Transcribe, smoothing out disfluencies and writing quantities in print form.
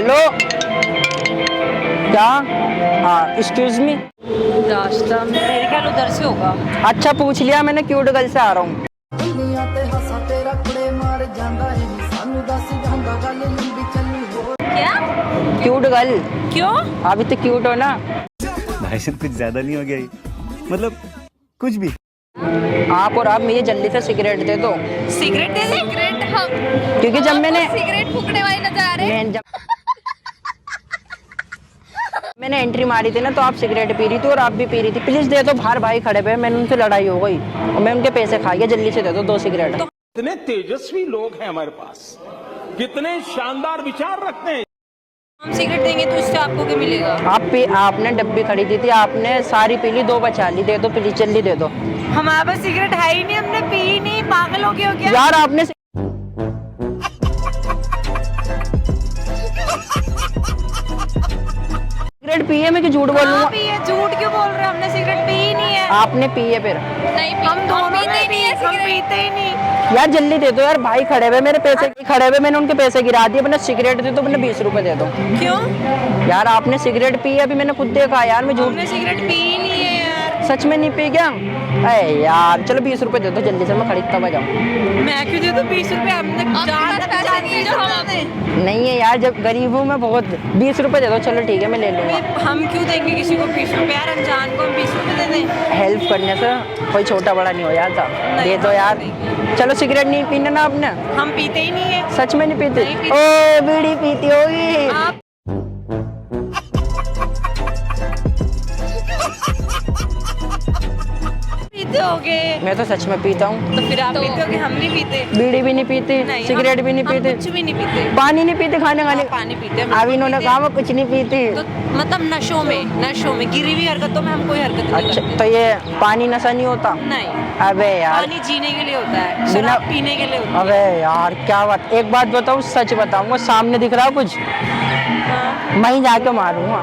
Hello, क्या? हाँ, excuse me. रास्ता मेरे ख्याल उधर से होगा। अच्छा, पूछ लिया मैंने, क्यूट गर्ल से आ रहा हूँ। क्या? Cute girl. क्यों? अभी तो क्यूट हो ना। भाई साहब कुछ ज्यादा नहीं हो गया ये? मतलब कुछ भी। आप और आप मुझे जल्दी से सिगरेट दे दो। सिगरेट दे दे। सिगरेट हम क्योंकि जब मैंने सिगरेट फूकने वाले नजर आ रहे हैं। मैंने एंट्री मारी थी ना, तो आप सिगरेट पी रही थी और आप भी पी रही थी। प्लीज दे दो, बाहर भाई खड़े पे, मैंने उनसे लड़ाई हो गई और मैं उनके पैसे खा गया। जल्दी से दे दो 2 सिगरेट। कितने तेजस्वी लोग हैं हमारे पास, कितने शानदार विचार रखते हैं। हम सिगरेट देंगे तो इससे आपको क्या मिलेगा? आपने डब्बी खरीदी थी, आपने सारी पी ली, 2 बचा ली। दे दो प्लीज, जल्दी दे दो। हमारे पास सिगरेट है ही नहीं, हमने पी ही नहीं। पागल हो गए हो क्या? यार आपने सिगरेट पी है, मैं क्यों झूठ बोलूंगा? पी है, झूठ क्यों बोल रहे हो? हमने सिगरेट पी ही नहीं है। आपने पी है फिर? नहीं हम दोनों पीते ने ही नहीं है हम सिगरेट। पीते ही नहीं। यार जल्दी दे दो यार, भाई खड़े हुए, मेरे पैसे खड़े हुए, मैंने उनके पैसे गिरा दिए। अपने सिगरेट दे दो, अपने 20 रुपए दे दो। क्यों? यार आपने सिगरेट पी है, अभी मैंने खुद देखा यार, मैं झूठ। हमने सिगरेट पी ही नहीं है यार। सच में नहीं पी क्या? अरे यार चलो 20 रुपए दे दो जल्दी से, मैं खरीदता हुआ जाऊँ। मैं क्यों दे दूं 20 रुपए? हमने आपके पास पैसे नहीं है जो हम नहीं है यार, जब गरीब हूँ मैं बहुत। 20 रुपए दे दो, चलो ठीक है, मैं ले लूंगा। हम क्यों देंगे किसी को 20 रुपए? यार अनजान को हम 20 रुपए दे दें? हेल्प करने से कोई छोटा बड़ा नहीं हो जाता। नहीं, दे दो यार। नहीं। चलो सिगरेट नहीं पीना ना आपने? हम पीते ही नहीं है। सच में नहीं पीते? नहीं पीते। ओ बीड़ी पीती होगी। आप पीते होगे मैं तो सच में पीता हूँ। तो फिर आप पीते होगे, हम नहीं पीते। बीड़ी भी नहीं पीती, नहीं, सिगरेट भी नहीं हम पीते, कुछ भी नहीं पीते। पानी नहीं पीते, खाने खाने। पानी पीते हैं। अब इन्होंने कहा मैं कुछ नहीं पीती। तो मतलब नशों में गिरी हुई हरकतों में हम कोई हरकत नहीं अच्छा, करते। तो ये पानी नशा नहीं होता? नहीं, अबे यार, पानी जीने के लिए होता है, शराब पीने के लिए होता अबे यार क्या बात। एक बात बताऊँ, सच बताऊंगा, सामने दिख रहा है कुछ, है। हाँ। मैं ही जाके मारूंगा।